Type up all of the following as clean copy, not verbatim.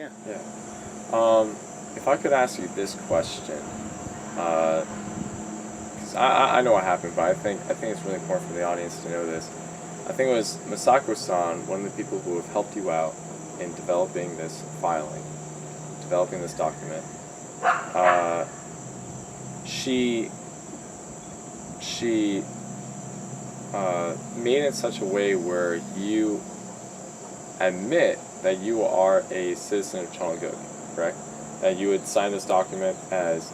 Yeah. Yeah. If I could ask you this question, because I know what happened, but I think it's really important for the audience to know this. I think it was Masako-san, one of the people who have helped you out in developing this filing, developing this document. She made it in such a way where you admit that you are a citizen of Cheonguk, correct? That you would sign this document as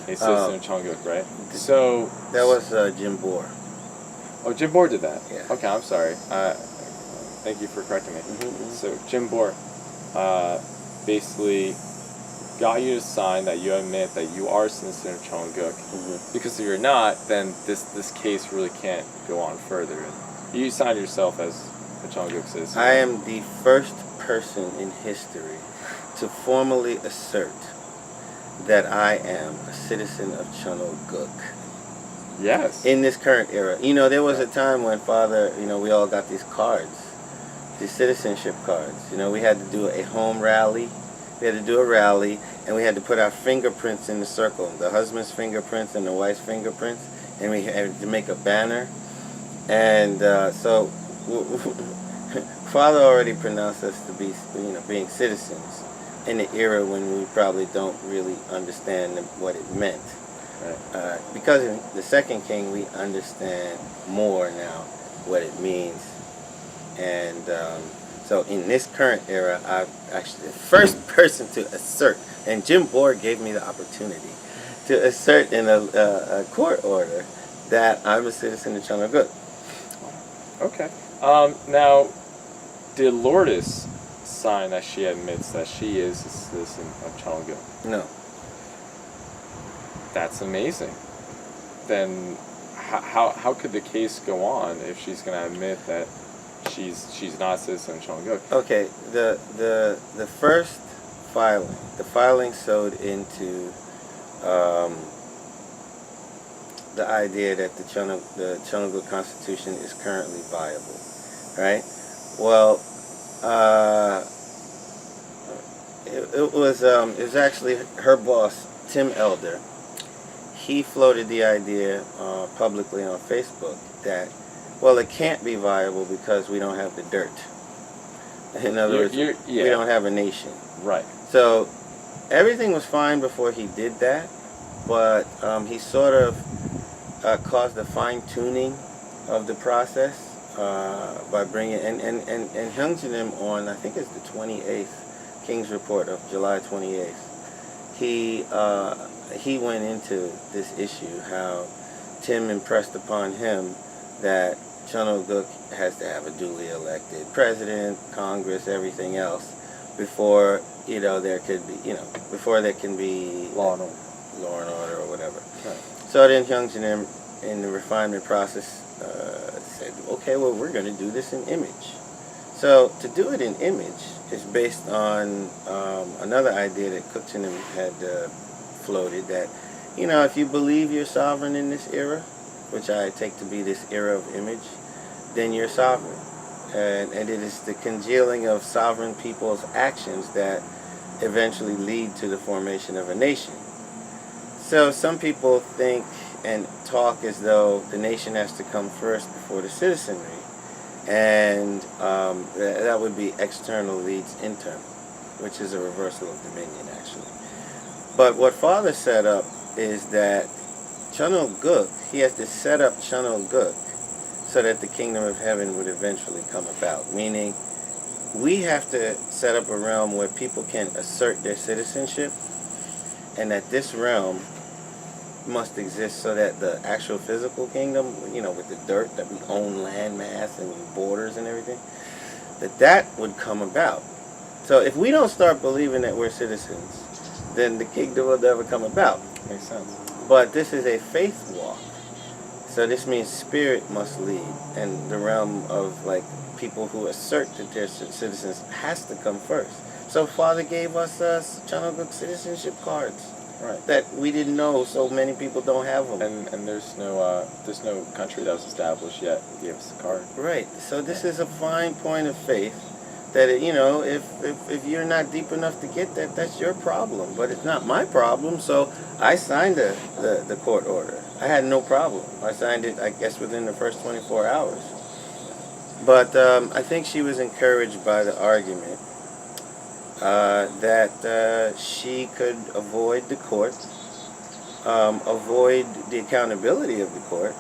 a citizen of Cheonguk, right? So that was Jim Bohr. Oh, Jim Bohr did that. Yeah. Okay, I'm sorry. Thank you for correcting me. So Jim Bohr basically got you to sign that you admit that you are a citizen of Cheonguk. Because if you're not, then this case really can't go on further. You signed yourself as a Cheonguk citizen. I am the first person in history to formally assert that I am a citizen of Cheonguk. Yes. In this current era. You know, there was a time when Father, you know, we all got these cards, these citizenship cards. You know, we had to do a home rally. We had to do a rally, and we had to put our fingerprints in the circle, the husband's fingerprints and the wife's fingerprints, and we had to make a banner. And so Father already pronounced us to be, you know, being citizens in the era when we probably don't really understand what it meant. Right. Because in the second king, we understand more now what it means. And so in this current era, I'm actually the first person to assert, and Jim Bohr gave me the opportunity to assert in a court order that I'm a citizen of Cheonguk. Okay. Now, did Lourdes sign that she admits that she is a citizen of Cheonguk? No. That's amazing. Then how could the case go on if she's going to admit that she's not a citizen of Cheonguk? Okay, the first filing, the filing sewed into the idea that the Cheonguk Constitution is currently viable, right? Well, it was actually her boss, Tim Elder. He floated the idea publicly on Facebook that, well, it can't be viable because we don't have the dirt. In other words, we don't have a nation. Right. So everything was fine before he did that, but he sort of caused a fine-tuning of the process by bringing, and Hyung-Jinim on, I think it's the 28th, King's Report of July 28th, he went into this issue, how Tim impressed upon him that Cheonguk has to have a duly elected president, Congress, everything else, before, you know, there could be, you know, before there can be law and order or whatever. Right. So then Hyung-Jinim, in the refinement process, said, okay, well, we're going to do this in image. So to do it in image is based on another idea that Hyung-Jinim had floated, that, you know, if you believe you're sovereign in this era, which I take to be this era of image, then you're sovereign. And it is the congealing of sovereign people's actions that eventually lead to the formation of a nation. So some people think and talk as though the nation has to come first before the citizenry, and that would be external leads internal, which is a reversal of dominion, actually. But what Father set up is that Cheonguk, he has to set up Cheonguk so that the kingdom of heaven would eventually come about. Meaning, we have to set up a realm where people can assert their citizenship, and that this realm must exist so that the actual physical kingdom, you know, with the dirt that we own, land mass and borders and everything, that would come about. So if we don't start believing that we're citizens, then the kingdom will never come about. Makes sense. But this is a faith walk. So this means spirit must lead, and the realm of, like, people who assert that they're citizens has to come first. So Father gave us Cheonguk citizenship cards. Right. That we didn't know, so many people don't have them. And there's no country that was established yet. He gave us a card. Right. So this is a fine point of faith that it, you know, if you're not deep enough to get that, that's your problem, but it's not my problem. So I signed the court order. I had no problem. I signed it, I guess, within the first 24 hours. But I think she was encouraged by the argument that she could avoid the court, avoid the accountability of the court,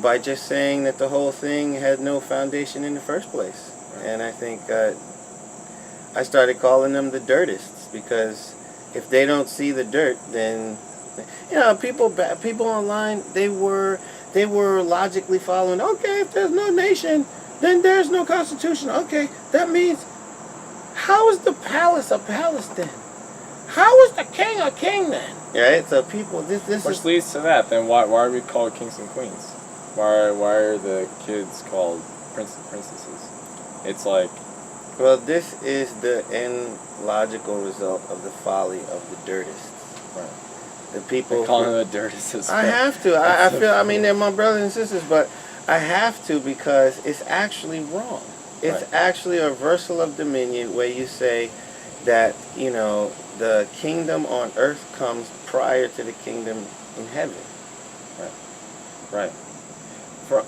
by just saying that the whole thing had no foundation in the first place. And I think I started calling them the dirtists, because if they don't see the dirt, then, you know, people online, they were logically following. Okay, if there's no nation, then there's no constitution. Okay, that means, how is the palace a palace then? How is the king a king then? Right. So people, Which leads to that. Then why are we called kings and queens? Why are the kids called princes and princesses? It's like, well, this is the end logical result of the folly of the dirtists. right. The people They call them the dirtists. I have to. I feel. I mean, they're my brothers and sisters, but I have to, because it's actually wrong. It's Right. actually a reversal of dominion, where you say that, you know, the kingdom on earth comes prior to the kingdom in heaven. Right.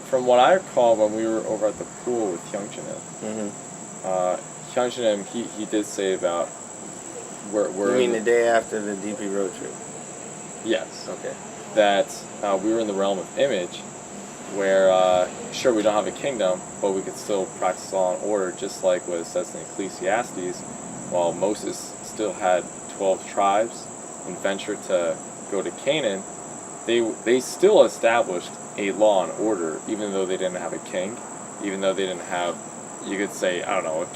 From what I recall, when we were over at the pool with Hyung Jin-im, Hyung Jin-im, he did say about where You mean the day after the DP road trip? yes, Okay. that we were in the realm of image, where sure, we don't have a kingdom, but we could still practice law and order, just like what it says in Ecclesiastes. While Moses still had 12 tribes and ventured to go to Canaan, they still established a law and order, even though they didn't have a king, even though they didn't have, you could say, I don't know, a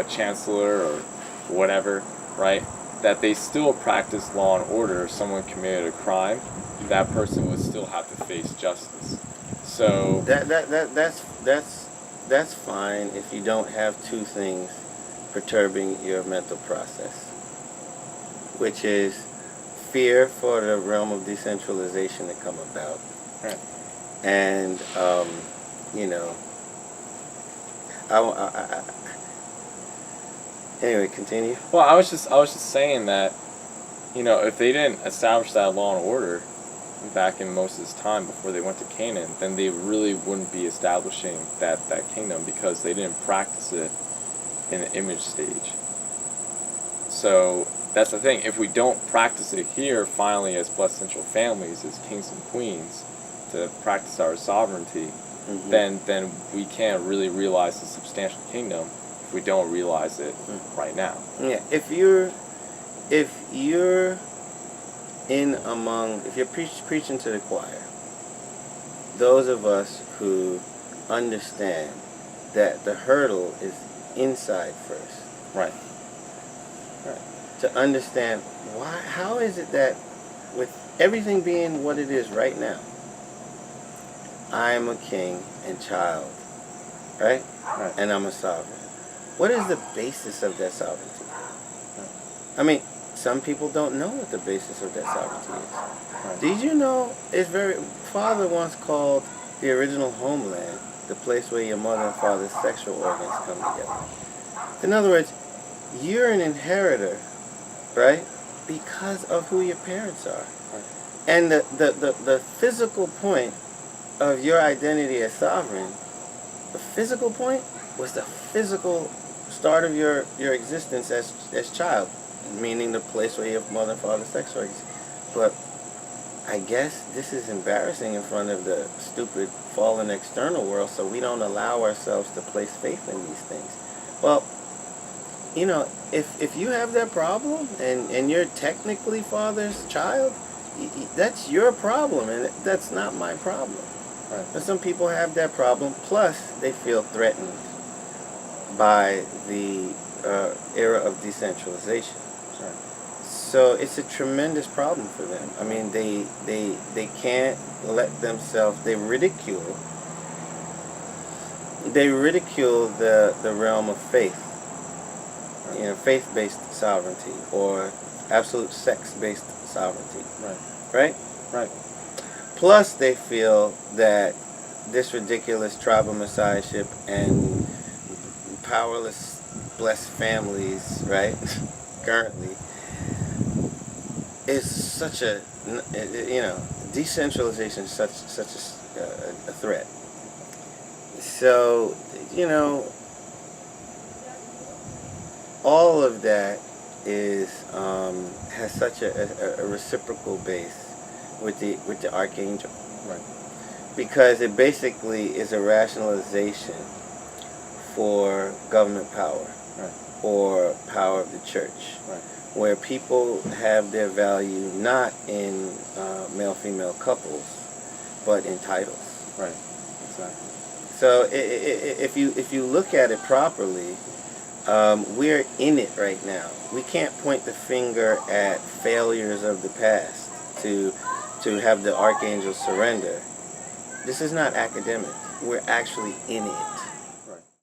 chancellor or whatever, right? That they still practiced law and order. If someone committed a crime, that person would still have to face justice. So That's fine if you don't have two things perturbing your mental process, which is fear for the realm of decentralization to come about, right. and you know, anyway, continue. Well, I was just saying that, you know, if they didn't establish that law and order back in Moses' time before they went to Canaan, then they really wouldn't be establishing that kingdom, because they didn't practice it in the image stage. So that's the thing. If we don't practice it here, finally, as blessed central families, as kings and queens, to practice our sovereignty, then we can't really realize the substantial kingdom if we don't realize it right now. Yeah, if you're preaching to the choir, those of us who understand that the hurdle is inside first, Right. to understand how is it that, with everything being what it is right now, I am a king and child, right? Right. And I'm a sovereign. What is the basis of that sovereignty? I mean, some people don't know what the basis of that sovereignty is. Right. Did you know Father once called the original homeland the place where your mother and father's sexual organs come together? In other words, you're an inheritor, right? Because of who your parents are. Right. And the physical point of your identity as sovereign, the physical point was the physical start of your existence as child, meaning the place where your mother and father's sex organs. But I guess this is embarrassing in front of the stupid fallen external world, so we don't allow ourselves to place faith in these things. Well, you know, if you have that problem and you're technically father's child, that's your problem, and that's not my problem. Right. But some people have that problem, plus they feel threatened by the era of decentralization. Right. So it's a tremendous problem for them. I mean, they can't let themselves, they ridicule the realm of faith, you know, faith-based sovereignty or absolute sex-based sovereignty. Right. Right? Right. Plus, they feel that this ridiculous tribal messiahship and powerless, blessed families, right? Currently, is such a, decentralization is such a threat. So, all of that is has such a reciprocal base with the archangel, Right. because it basically is a rationalization for government power, Right. or power of the church, Right. where people have their value not in male-female couples, but in titles. Right. Exactly. So if you look at it properly, we're in it right now. We can't point the finger at failures of the past to have the archangel surrender. This is not academic. We're actually in it.